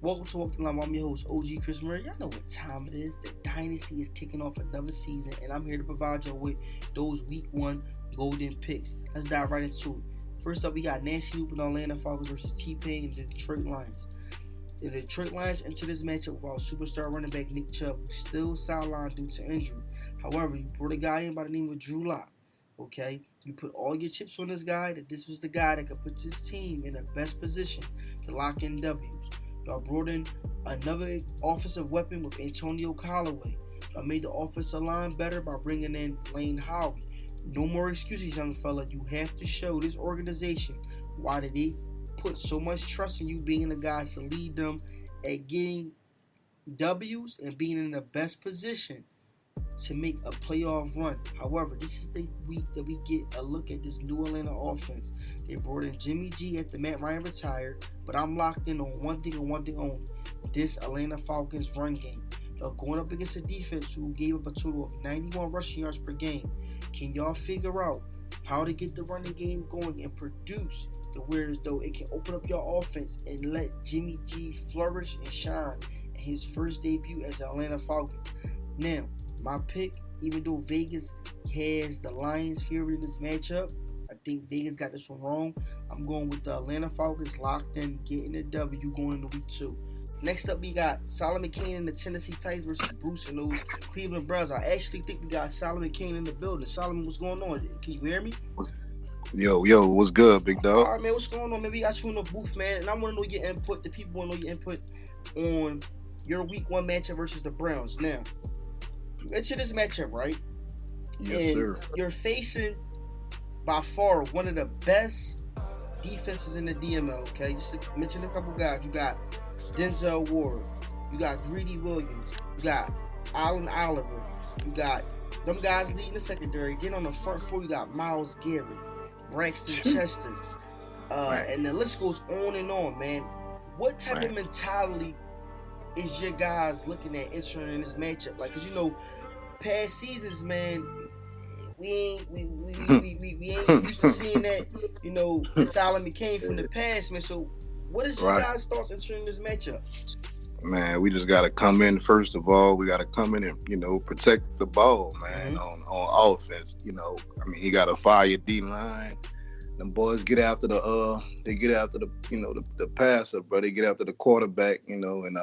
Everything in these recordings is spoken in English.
Welcome to Walk the Line. I'm your host, OG Chris Murray. Y'all know what time it is. The Dynasty is kicking off another season, and I'm here to provide y'all with those Week 1 golden picks. Let's dive right into it. First up, we got Nancy Hoop and Atlanta Falcons versus T-Pain and the Detroit Lions. The Detroit Lions enter this matchup without superstar running back Nick Chubb, who's still sidelined due to injury. However, you brought a guy in by the name of Drew Lock. Okay, you put all your chips on this guy, that this was the guy that could put this team in the best position to lock in W's. Y'all brought in another offensive weapon with Antonio Callaway. Y'all made the offensive line better by bringing in Blaine Howey. No more excuses, young fella. You have to show this organization why did they put so much trust in you being the guys to lead them at getting W's and being in the best position to make a playoff run. However, this is the week that we get a look at this new Atlanta offense. They brought in Jimmy G after Matt Ryan retired, but I'm locked in on one thing and one thing only. This Atlanta Falcons run game. They're going up against a defense who gave up a total of 91 rushing yards per game. Can y'all figure out how to get the running game going and produce the Warriors, though it can open up your offense and let Jimmy G flourish and shine in his first debut as an Atlanta Falcon? Now, my pick, even though Vegas has the Lions favored in this matchup, I think Vegas got this one wrong. I'm going with the Atlanta Falcons locked in, getting the W going into week 2. Next up, we got Solomon Kane and the Tennessee Titans versus Bruce and those Cleveland Browns. I actually think we got Solomon Kane in the building. Solomon, what's going on? Can you hear me? Yo, what's good, big dog? All right, man, what's going on? Man, we got you in the booth, man, and I want to know your input. The people want to know your input on your week 1 matchup versus the Browns. Now, you enter this matchup, right? Yes, and sir. You're facing, by far, one of the best defenses in the DML, okay? Just to mention a couple guys. You got Denzel Ward. You got Greedy Williams. You got Allen Oliver. You got them guys leading the secondary. Then on the front 4, you got Myles Garrett, Braxton Chester. And the list goes on and on, man. What type of mentality is your guys looking at entering this matchup? Like, 'cause you know, past seasons, man, we ain't used to seeing that, you know, the Solomon Kane from the past, man. So, what is your guys' thoughts entering this matchup? Man, we just gotta come in. First of all, we gotta come in and, you know, protect the ball, man. On offense. You know, I mean, he gotta fire your D line. Them boys get after the you know, the passer, but they get after the quarterback, you know, and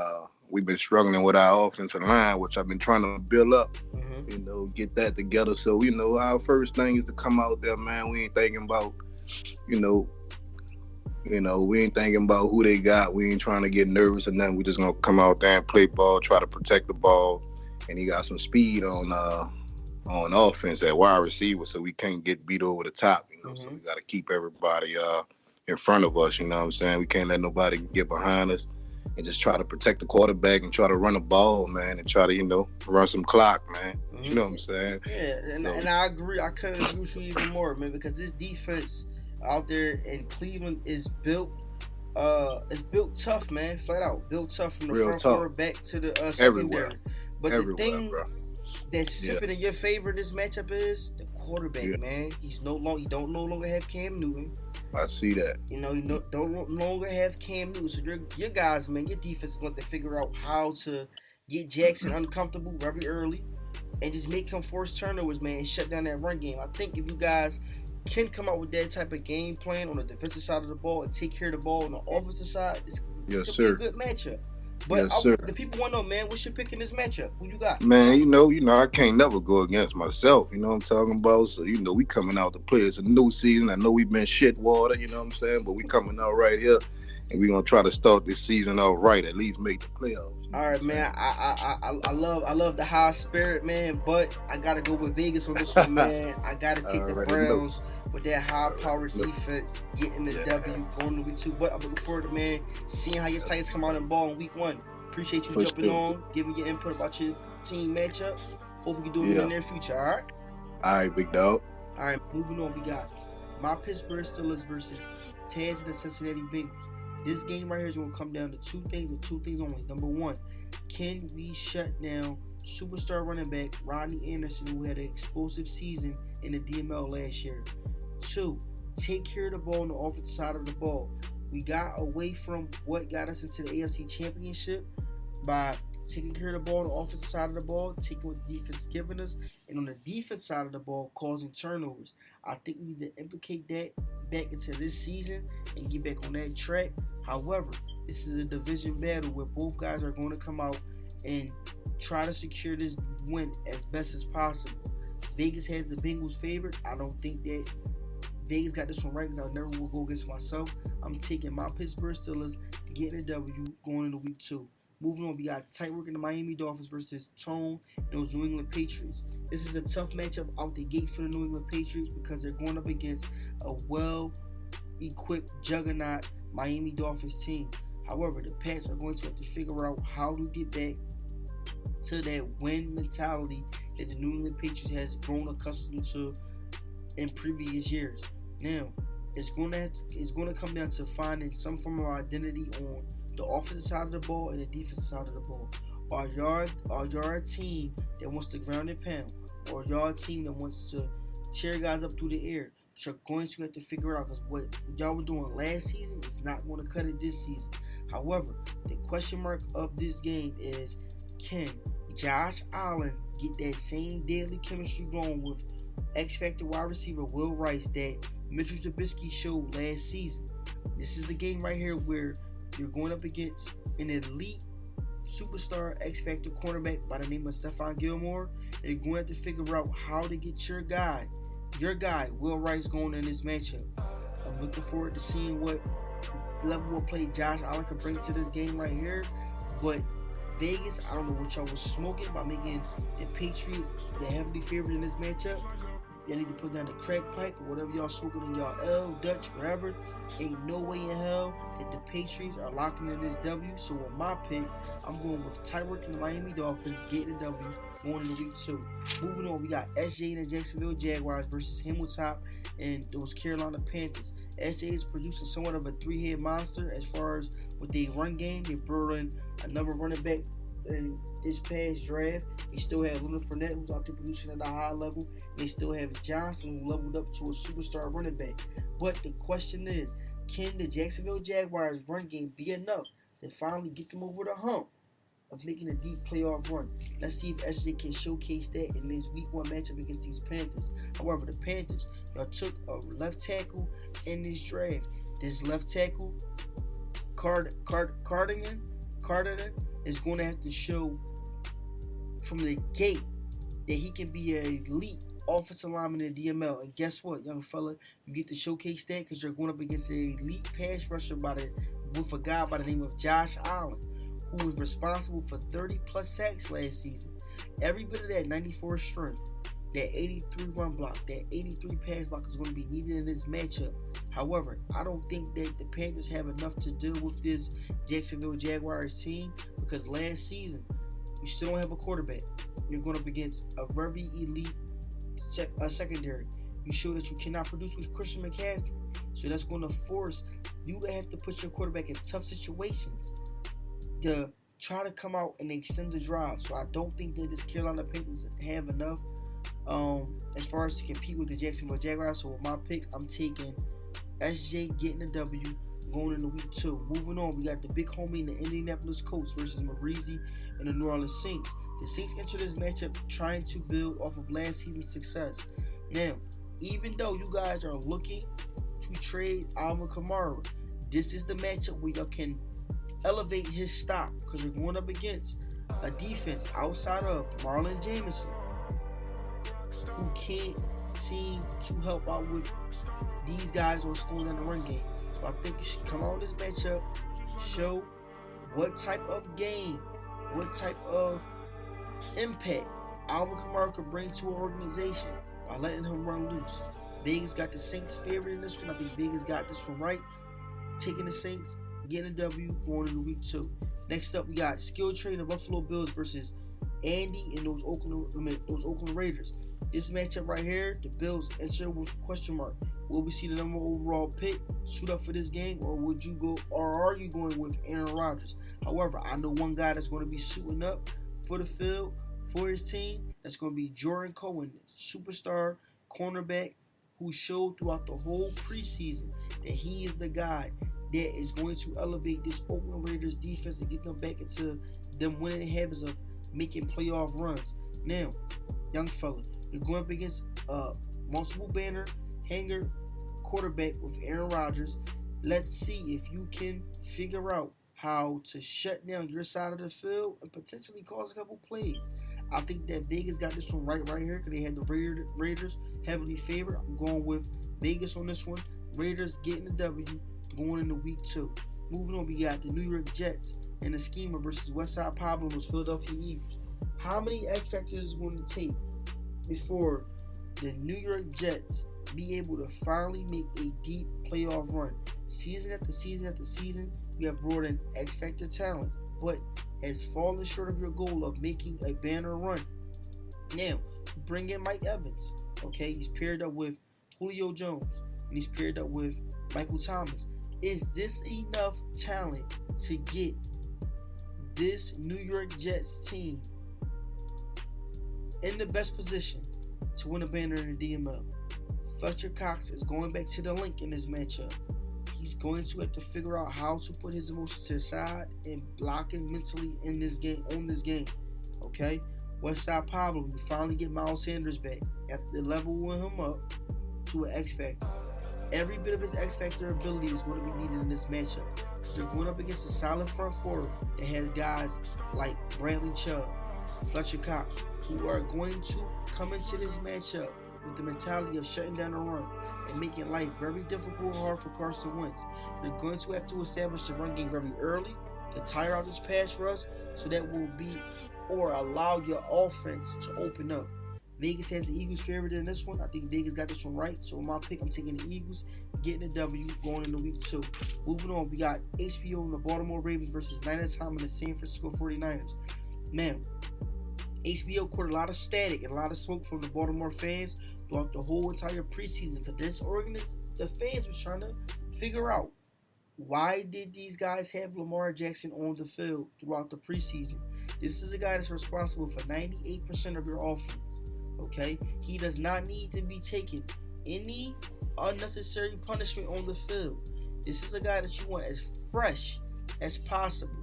we've been struggling with our offensive line, which I've been trying to build up, you know, get that together. So, you know, our first thing is to come out there, man. We ain't thinking about, we ain't thinking about who they got. We ain't trying to get nervous or nothing. We just gonna come out there and play ball, try to protect the ball. And he got some speed on offense at wide receiver, so we can't get beat over the top, you know. So we gotta keep everybody in front of us, you know what I'm saying? We can't let nobody get behind us, and just try to protect the quarterback and try to run the ball, man, and try to, you know, run some clock, man. You know what I'm saying? Yeah, and I agree. I couldn't agree with you even more, man, because this defense out there in Cleveland is built tough, man, flat out. Built tough from the front four back to the secondary. Everywhere. But the thing bro. that's sipping in your favor in this matchup is the quarterback, man. You don't no longer have Cam Newton. I see that. You know, don't no longer have Cam Newton. So your guys, man, your defense is going to figure out how to get Jackson uncomfortable very early and just make him force turnovers, man, and shut down that run game. I think if you guys can come out with that type of game plan on the defensive side of the ball and take care of the ball on the offensive side, this could be a good matchup. But the people want to know, man, what's your pick in this matchup? Who you got? Man, you know, I can't never go against myself. You know what I'm talking about? So, you know, we coming out to play. It's a new season. I know we've been shit water, you know what I'm saying? But we coming out right here, and we're going to try to start this season out right, at least make the playoffs. All right, man. I love the high spirit, man, but I got to go with Vegas on this one, man. I got to take the Browns with that high-powered defense, getting the W, going to week 2. But I'm looking forward to, man, seeing how your Titans come out in ball in week 1. Appreciate you jumping on, giving your input about your team matchup. Hope we can do it in the near future, all right? All right, big dog. All right, moving on. We got my Pittsburgh Steelers versus Taz and the Cincinnati Bengals. This game right here is going to come down to two things and two things only. Number one, can we shut down superstar running back Rodney Anderson, who had an explosive season in the DML last year? 2, take care of the ball on the offensive side of the ball. We got away from what got us into the AFC Championship by taking care of the ball on the offensive side of the ball, taking what the defense is giving us, and on the defense side of the ball, causing turnovers. I think we need to implicate that back into this season and get back on that track. However, this is a division battle where both guys are going to come out and try to secure this win as best as possible. Vegas has the Bengals favored. I don't think that Vegas got this one right because I never will go against myself. I'm taking my Pittsburgh Steelers getting a W going into week 2. Moving on, we got tight work in the Miami Dolphins versus Tone and those New England Patriots. This is a tough matchup out the gate for the New England Patriots because they're going up against a well-equipped juggernaut Miami Dolphins team. However, the Pats are going to have to figure out how to get back to that win mentality that the New England Patriots has grown accustomed to in previous years. Now, it's going to come down to finding some form of identity on the offensive side of the ball and the defensive side of the ball. Are y'all a team that wants to ground and pound, or y'all a team that wants to tear guys up through the air? But you're going to have to figure out because what y'all were doing last season is not going to cut it this season. However, the question mark of this game is, can Josh Allen get that same deadly chemistry going with X Factor wide receiver Will Rice that Mitchell Trubisky showed last season? This is the game right here where you're going up against an elite superstar X Factor cornerback by the name of Stephon Gilmore. And you're going to have to figure out how to get your guy, Will Rice, going in this matchup. I'm looking forward to seeing what level of play Josh Allen can bring to this game right here. But Vegas, I don't know what y'all was smoking by making the Patriots the heavily favored in this matchup. Y'all need to put down the crack pipe or whatever y'all smoking in y'all L, Dutch, whatever. Ain't no way in hell that the Patriots are locking in this W. So with my pick, I'm going with Tyreek and the Miami Dolphins getting a W going into week 2. Moving on, we got SJ and the Jacksonville Jaguars versus Hamilton and those Carolina Panthers. SJ is producing somewhat of a 3-head monster as far as with the run game. They brought in another running back in this past draft. They still have Leonard Fournette, who's out there producing at a high level. They still have Johnson, who leveled up to a superstar running back. But the question is, can the Jacksonville Jaguars run game be enough to finally get them over the hump of making a deep playoff run? Let's see if SJ can showcase that in this week 1 matchup against these Panthers. However, the Panthers, y'all took a left tackle in this draft. This left tackle, Cardigan, is going to have to show from the gate that he can be an elite offensive lineman in the DML. And guess what, young fella? You get to showcase that because you're going up against an elite pass rusher with a guy by the name of Josh Allen, who was responsible for 30-plus sacks last season. Every bit of that 94 strength, that 83 run block, that 83 pass block is going to be needed in this matchup. However, I don't think that the Panthers have enough to deal with this Jacksonville Jaguars team because last season, you still don't have a quarterback. You're going up against a very elite secondary. You show that you cannot produce with Christian McCaffrey. So that's going to force you to have to put your quarterback in tough situations to try to come out and extend the drive. So I don't think that this Carolina Panthers have enough as far as to compete with the Jacksonville Jaguars. So with my pick, I'm taking SJ getting a W going into week 2. Moving on, we got the big homie in the Indianapolis Colts versus Marizzi and the New Orleans Saints. The Saints enter this matchup trying to build off of last season's success. Now, even though you guys are looking to trade Alvin Kamara, this is the matchup where y'all can elevate his stock because you're going up against a defense outside of Marlon Jameson who can't seem to help out with these guys on slowing down the run game. So I think you should come out with this matchup, show what type of game, what type of impact Alvin Kamara could bring to an organization by letting him run loose. Vegas got the Saints favored in this one. I think Vegas got this one right. Taking the Saints, getting a W, going into week 2. Next up, we got skill trade the Buffalo Bills versus Andy and those Oakland Raiders. This matchup right here, the Bills enter with a question mark. Will we see the number overall pick suit up for this game, or are you going with Aaron Rodgers? However, I know one guy that's going to be suiting up for the field for his team. That's going to be Jordan Cohen, superstar cornerback who showed throughout the whole preseason that he is the guy that is going to elevate this Oakland Raiders defense and get them back into them winning habits of making playoff runs. Now, young fella, you're going up against multiple banner hanger quarterback with Aaron Rodgers. Let's see if you can figure out how to shut down your side of the field and potentially cause a couple plays. I think that Vegas got this one right here because they had the Raiders heavily favored. I'm going with Vegas on this one. Raiders getting the W going into week 2. Moving on, we got the New York Jets and the Schema versus Westside Pablo and Philadelphia Eagles. How many X factors is going to take before the New York Jets be able to finally make a deep playoff run? Season after season after season, you have brought in X factor talent, but has fallen short of your goal of making a banner run. Now, bring in Mike Evans. Okay, he's paired up with Julio Jones, and he's paired up with Michael Thomas. Is this enough talent to get this New York Jets team in the best position to win a banner in the DML? Fletcher Cox is going back to the link in this matchup. He's going to have to figure out how to put his emotions to the side and blocking mentally in this game, on this game. Okay? Westside Pablo, you finally get Miles Sanders back after leveling him up to an X Factor. Every bit of his X Factor ability is going to be needed in this matchup. They're going up against a solid front four that has guys like Bradley Chubb, Fletcher Cox, who are going to come into this matchup with the mentality of shutting down the run and making life very difficult and hard for Carson Wentz. They're going to have to establish the run game very early to tire out this pass rush so that will be or allow your offense to open up. Vegas has the Eagles favored in this one. I think Vegas got this one right. So in my pick, I'm taking the Eagles, getting a W going into week 2. Moving on, we got HBO and the Baltimore Ravens versus Niner Time and the San Francisco 49ers. Now, HBO caught a lot of static and a lot of smoke from the Baltimore fans throughout the whole entire preseason. Because the fans was trying to figure out, why did these guys have Lamar Jackson on the field throughout the preseason? This is a guy that's responsible for 98% of your offense. Okay? He does not need to be taking any unnecessary punishment on the field. This is a guy that you want as fresh as possible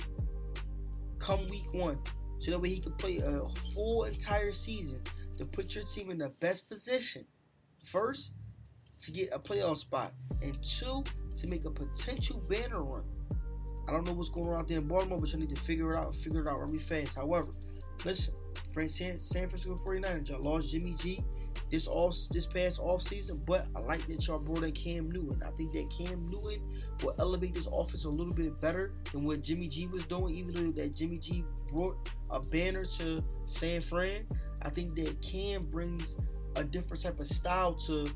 come week 1. So that way he can play a full entire season to put your team in the best position. First, to get a playoff spot. And 2, to make a potential banner run. I don't know what's going on out there in Baltimore, but you need to figure it out really fast. However, listen, San Francisco 49ers, y'all lost Jimmy G this past offseason, but I like that y'all brought in Cam Newton. I think that Cam Newton will elevate this offense a little bit better than what Jimmy G was doing, even though that Jimmy G brought a banner to San Fran. I think that Cam brings a different type of style to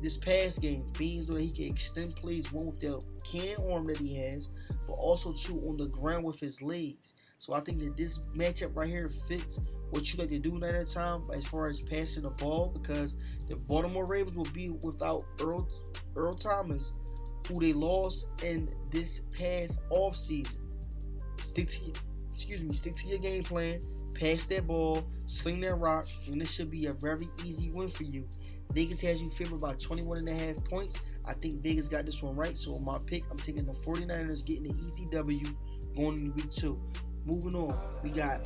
this pass game, being so that he can extend plays, one with the cannon arm that he has, but also 2 on the ground with his legs. So I think that this matchup right here fits what you like to do Niner time as far as passing the ball, because the Baltimore Ravens will be without Earl Thomas, who they lost in this past offseason. Stick to your game plan, pass that ball, sling that rock, and this should be a very easy win for you. Vegas has you favored by 21.5 points. I think Vegas got this one right. So on my pick, I'm taking the 49ers getting an easy W going into week 2. Moving on, we got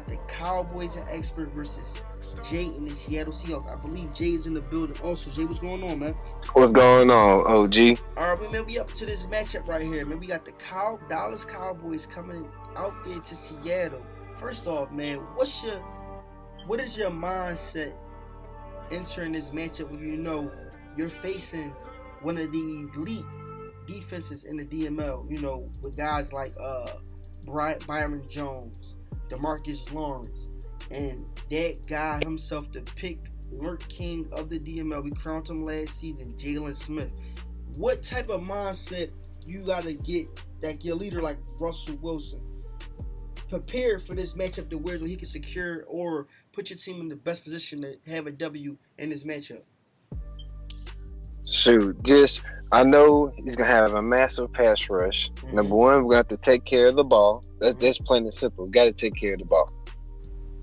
the Cowboys and Expert versus Jay and the Seattle Seahawks. I believe Jay is in the building. Also, Jay, what's going on, man? What's going on, OG? All right, man, we up to this matchup right here. Man, we got the Dallas Cowboys coming out there to Seattle. First off, man, what is your mindset entering this matchup when you know you're facing one of the elite defenses in the DML? You know, with guys like Byron Jones, DeMarcus Lawrence, and that guy himself, the pick Lurk King of the DML. We crowned him last season, Jalen Smith. What type of mindset you gotta get that your leader like Russell Wilson prepared for this matchup to where he can secure or put your team in the best position to have a W in this matchup? Shoot, I know he's gonna have a massive pass rush. Mm-hmm. Number one, we're gonna have to take care of the ball. That's plain and simple. We gotta take care of the ball.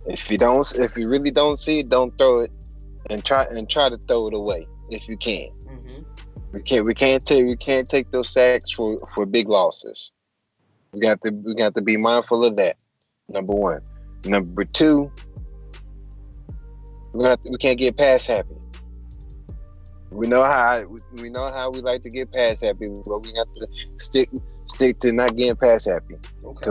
If you really don't see it, don't throw it, and try to throw it away if you can. Mm-hmm. We can't take those sacks for big losses. We got to be mindful of that. Number one. Number two, we can't get pass happy. We know how we like to get pass happy, but we have to stick to not getting pass happy. Okay.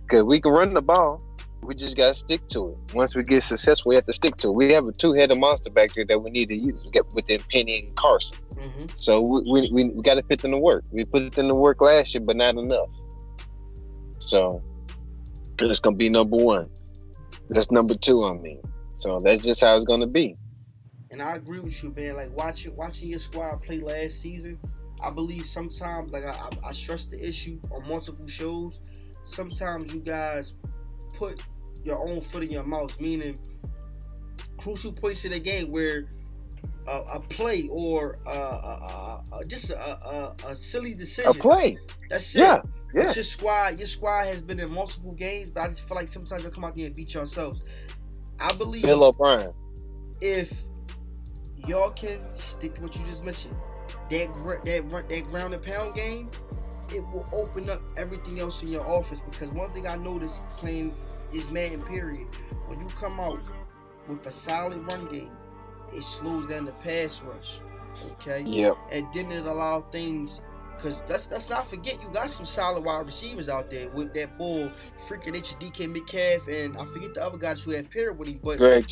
Cause we can run the ball. We just gotta stick to it. Once we get successful, we have to stick to it. We have a two-headed monster back there that we need to use. We got within Penny and Carson. Mm-hmm. So we got to put them to work. We put it in the work last year, but not enough. So it's gonna be number one. That's number two on me. So that's just how it's gonna be. And I agree with you, man. Like watching your squad play last season, I believe sometimes, like I stressed the issue on multiple shows. Sometimes you guys put your own foot in your mouth, meaning crucial points in the game where a play or just a silly decision. A play. That's it. Yeah. But your squad has been in multiple games, but I just feel like sometimes you'll come out there and beat yourselves. I believe Bill O'Brien. if y'all can stick to what you just mentioned, that ground and pound game, it will open up everything else in your offense. Because one thing I noticed playing this Madden period, when you come out with a solid run game, it slows down the pass rush. Okay. Yep. And then it allows things. Because let's not forget, you got some solid wide receivers out there with that bull, freaking nature DK Metcalf, and I forget the other guys who have paired with him. But Greg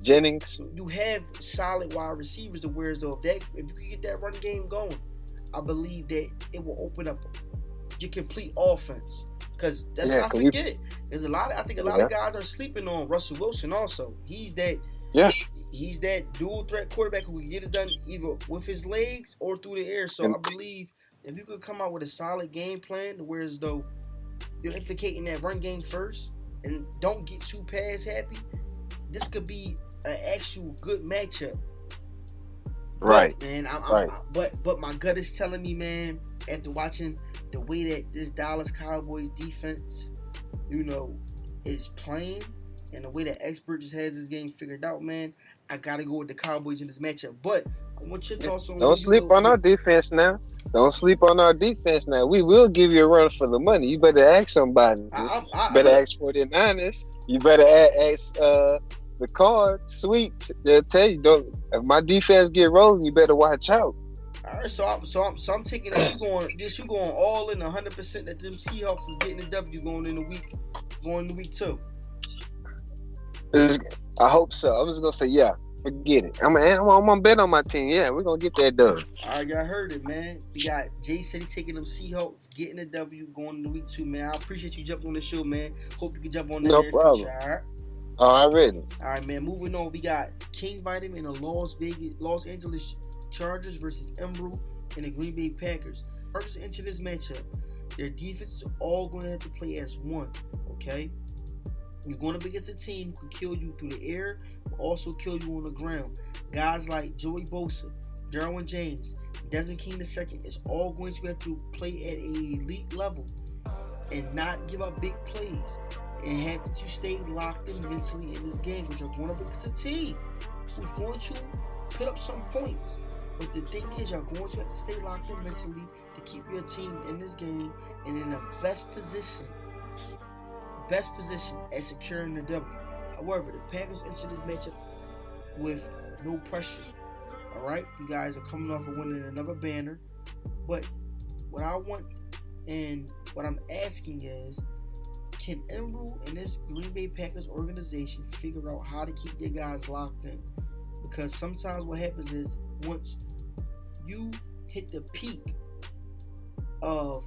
Jennings. You have solid wide receivers to where though if you can get that run game going, I believe that it will open up your complete offense. Because let's not forget, there's I think a lot of guys are sleeping on Russell Wilson also. He's that dual threat quarterback who can get it done either with his legs or through the air. So I believe if you could come out with a solid game plan, whereas though you're implicating that run game first and don't get too pass happy, this could be an actual good matchup. Right. But, man, but my gut is telling me, man, after watching the way that this Dallas Cowboys defense, is playing and the way that Expert just has this game figured out, man, I gotta go with the Cowboys in this matchup. But I want your thoughts on. Don't sleep on our defense now. Don't sleep on our defense now. We will give you a run for the money. You better ask somebody. You better ask 49ers. You better ask the card. Sweet. They'll tell you. If my defense get rolling, you better watch out. All right, so I'm taking that you going all in 100% that them Seahawks is getting the W going into week 2. I hope so. I was gonna say forget it. I'm gonna bet on my team. Yeah, we're gonna get that done. All right, y'all heard it, man. We got Jay City taking them Seahawks, getting the W going into week 2, man. I appreciate you jumping on the show, man. Hope you can jump on there. No problem. Future, all right. All right, man. Moving on, we got King Vitamin and the Los Angeles Chargers versus Emerald and the Green Bay Packers. First into this matchup, their defenses are all going to have to play as one. Okay. You're going up against a team who can kill you through the air, but also kill you on the ground. Guys like Joey Bosa, Derwin James, Desmond King II is all going to have to play at an elite level and not give up big plays and have to stay locked in mentally in this game because you're going up against a team who's going to put up some points. But the thing is, you're going to have to stay locked in mentally to keep your team in this game and in the best position at securing the W. However, the Packers enter this matchup with no pressure. Alright, you guys are coming off of winning another banner. But what I want and what I'm asking is, can Emerald and this Green Bay Packers organization figure out how to keep their guys locked in? Because sometimes what happens is once you hit the peak of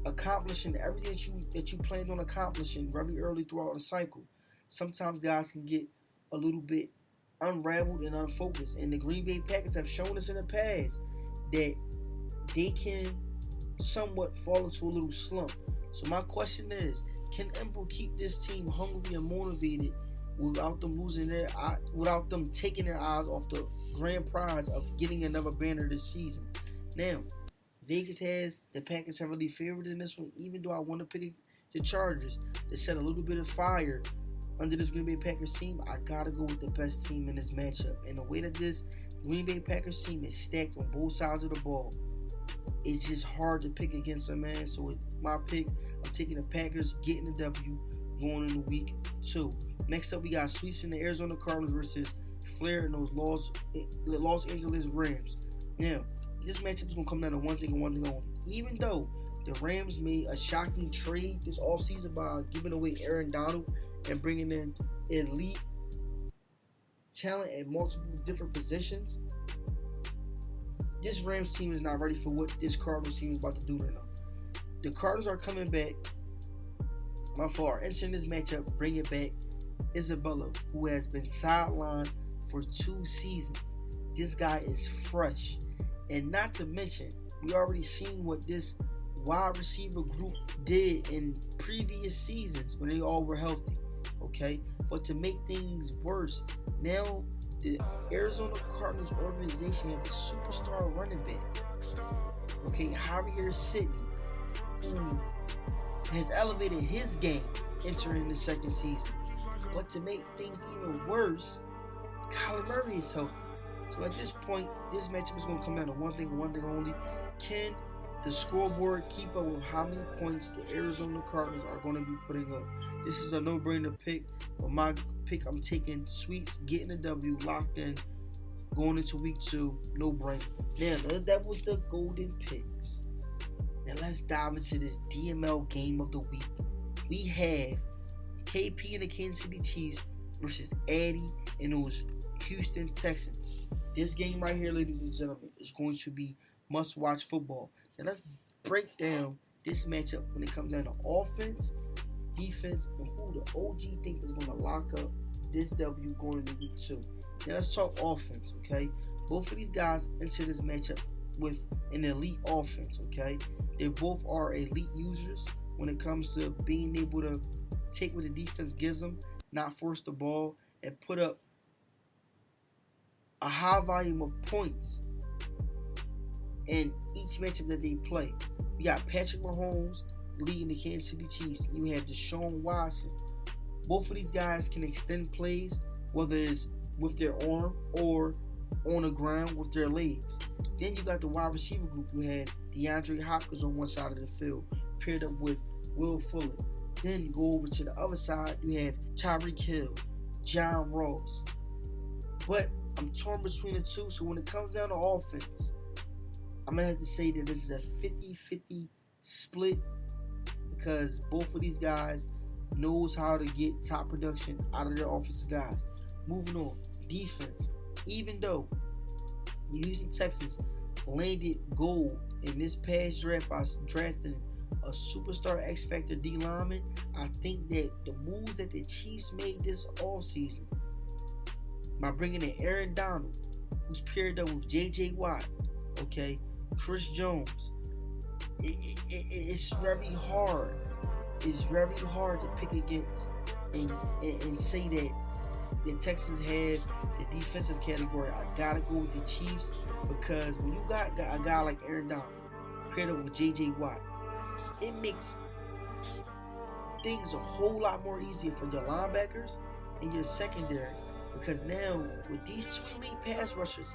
accomplishing everything that you planned on accomplishing very early throughout the cycle, sometimes guys can get a little bit unraveled and unfocused. And the Green Bay Packers have shown us in the past that they can somewhat fall into a little slump. So my question is, can Emerald keep this team hungry and motivated without them taking their eyes off the grand prize of getting another banner this season? Now, Vegas has the Packers heavily favored in this one, even though I want to pick the Chargers to set a little bit of fire under this Green Bay Packers team, I gotta go with the best team in this matchup. And the way that this Green Bay Packers team is stacked on both sides of the ball, it's just hard to pick against them, man. So with my pick, I'm taking the Packers, getting the W, going into week 2. Next up, we got Sweets in the Arizona Cardinals versus Flair and those Los Angeles Rams. Now, this matchup is going to come down to one thing and one thing only. Even though the Rams made a shocking trade this offseason by giving away Aaron Donald and bringing in elite talent at multiple different positions, this Rams team is not ready for what this Cardinals team is about to do to them. The Cardinals are coming back. Entering this matchup, bringing back Isabella, who has been sidelined for 2 seasons. This guy is fresh. And not to mention, we already seen what this wide receiver group did in previous seasons when they all were healthy. Okay? But to make things worse, now the Arizona Cardinals organization has a superstar running back. Okay, Javier Sidney, who has elevated his game entering the second season. But to make things even worse, Kyler Murray is healthy. So at this point, this matchup is going to come down to one thing and one thing only. Can the scoreboard keep up with how many points the Arizona Cardinals are going to be putting up? This is a no-brainer pick. For my pick, I'm taking Sweets, getting the W, locked in, going into week 2, no-brainer. Now, that was the golden picks. Now let's dive into this DML game of the week. We have KP and the Kansas City Chiefs versus Addy and those Houston Texans. This game right here, ladies and gentlemen, is going to be must-watch football. Now let's break down this matchup when it comes down to offense, defense, and who the OG think is going to lock up this W going into week 2. Now let's talk offense, okay? Both of these guys enter this matchup with an elite offense, okay? They both are elite users when it comes to being able to take what the defense gives them, not force the ball, and put up a high volume of points in each matchup that they play. We got Patrick Mahomes leading the Kansas City Chiefs. You have Deshaun Watson. Both of these guys can extend plays, whether it's with their arm or on the ground with their legs. Then you got the wide receiver group. You have DeAndre Hopkins on one side of the field, paired up with Will Fuller. Then you go over to the other side, you have Tyreek Hill, John Ross. But I'm torn between the two, so when it comes down to offense, I'm going to have to say that this is a 50-50 split because both of these guys knows how to get top production out of their offensive guys. Moving on, defense. Even though the Houston Texans landed gold in this past draft by drafting a superstar X-Factor D lineman, I think that the moves that the Chiefs made this offseason by bringing in Aaron Donald, who's paired up with J.J. Watt, okay, Chris Jones, it's very hard. It's very hard to pick against and say that the Texans have the defensive category. I gotta go with the Chiefs because when you got a guy like Aaron Donald paired up with J.J. Watt, it makes things a whole lot more easier for your linebackers and your secondary because now with these two elite pass rushers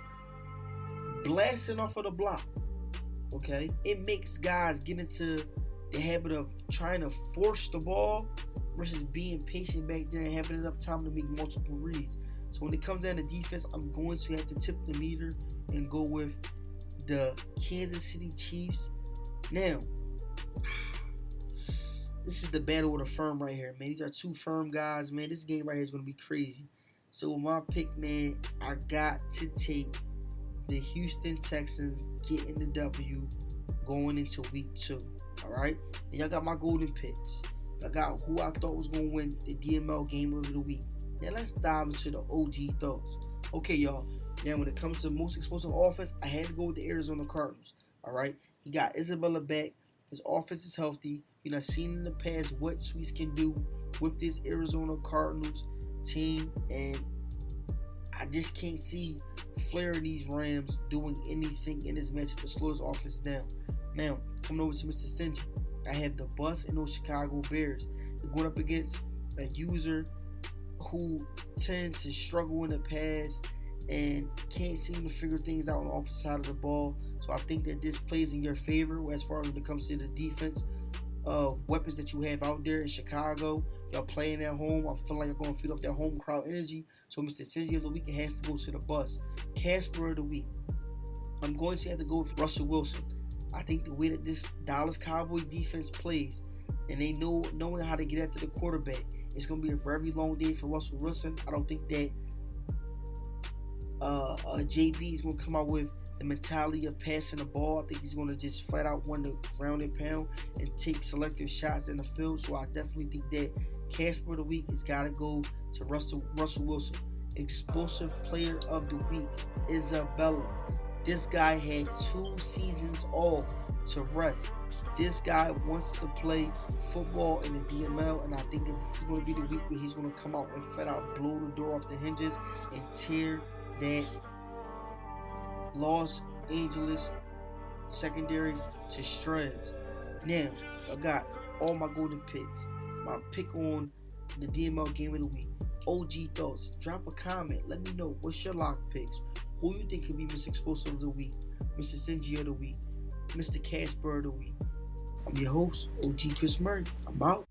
blasting off of the block, okay, it makes guys get into the habit of trying to force the ball versus being patient back there and having enough time to make multiple reads. So when it comes down to defense, I'm going to have to tip the meter and go with the Kansas City Chiefs. Now, this is the battle of the firm right here, man. These are two firm guys, man. This game right here is going to be crazy. So with my pick, man, I got to take the Houston Texans getting the W going into week 2. All right? And y'all got my golden picks. I got who I thought was going to win the DML game of the week. Now let's dive into the OG thoughts. Okay, y'all. Now when it comes to most explosive offense, I had to go with the Arizona Cardinals. All right? He got Isabella back. His offense is healthy. You know, seen in the past what Sweets can do with this Arizona Cardinals team. And I just can't see Flair and these Rams doing anything in this matchup to slow his offense down. Now, coming over to Mr. Stingy, I have the Bus and those Chicago Bears. They're going up against a user who tend to struggle in the pass and can't seem to figure things out on the offensive side of the ball. So I think that this plays in your favor as far as when it comes to the defense weapons that you have out there in Chicago. Y'all playing at home. I feel like I'm going to feed off that home crowd energy. So Mr. Cincy of the week has to go to the bus. Casper of the week. I'm going to have to go with Russell Wilson. I think the way that this Dallas Cowboy defense plays, and they knowing how to get after the quarterback, it's going to be a very long day for Russell Wilson. I don't think that JB is going to come out with the mentality of passing the ball. I think he's going to just flat out want to ground and pound and take selective shots in the field. So I definitely think that Casper of the week has got to go to Russell Wilson. Explosive player of the week, Isabella. This guy had 2 seasons off to rest. This guy wants to play football in the DML, and I think that this is going to be the week where he's going to come out and flat out blow the door off the hinges and tear that Los Angeles secondary to shreds. Now, I got all my golden picks. My pick on the DML game of the week. OG thoughts. Drop a comment. Let me know what's your lock picks. Who you think could be Mr. Explosive of the week, Mr. Cincy of the week, Mr. Casper of the week. I'm your host, OG Chris Murray. I'm out.